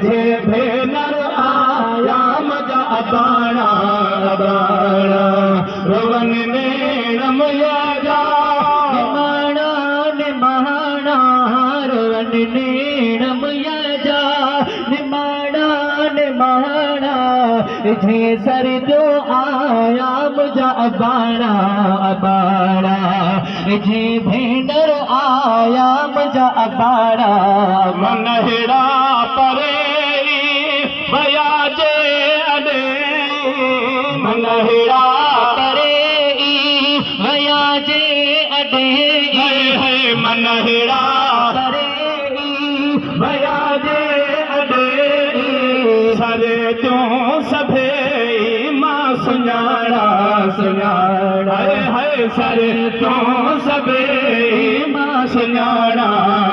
जे भेनर आया मजा अबाणा अबाणा रोवन नेणम जा निमाणा निमाणा रोवन नेणम जा निमाणा निमाणा जे सर जो आया मुझा अबाणा अबाणा जे भेनर आया मुझा अबाणा मनहिड़ा परे भया जे अॾे मनहिड़ा परे भया जे अॾे है मनहिड़ा परे भया जे अॾे सरे तूं सभे मां सुञाणा सुञाणा है सरे तूं सभे मां सुञाणा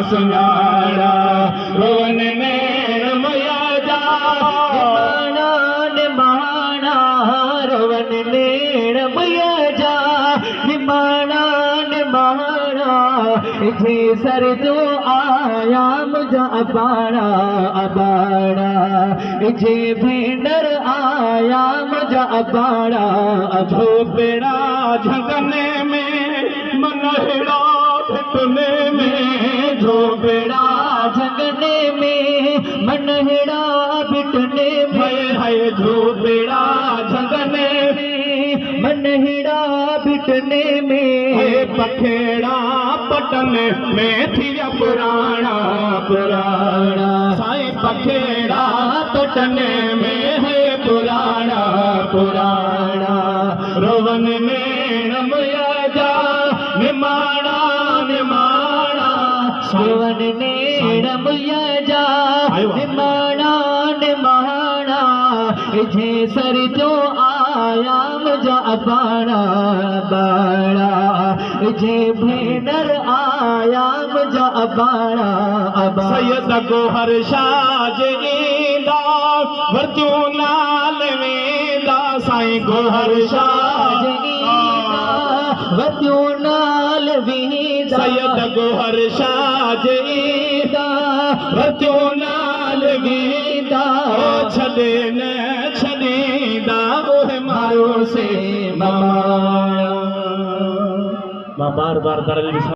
सुञाणा रोवन नेणम जा निमाणा निमाणा रोवन नेणम जा निमाणा निमाणा जे सर जो आया मुझा अबाणा अबाणा जे भेनर आया मुझा अबाणा झोपड़ा झगने में मनहिड़ा फिटने में झोपड़ा झगने में मनहिड़ा बिटने में है झोपड़ा झगने में मनहिड़ा बिटने में पखेड़ा पटने में थी पुराना पुराना साईं पखेड़ा पटने में है पुराना पुराना रोवन नेणम जा निमाणा निमाणा रोवन नेणम जा निमाणा निमाणा जे सर जो आया मुझा अबाणा अबाणा जे भेनर आया मुझा अबाणा अबाणा सैयद गोहर शाह जे ईंदा वरतियूं नाल वेंदा साईं गोहर शाह वतियूं नाल वेंदा सैयद गोहर शाह जे ईंदा वरतियूं नाल वेंदा छॾे न छॾींदा उहे मारो से मां बार बार दर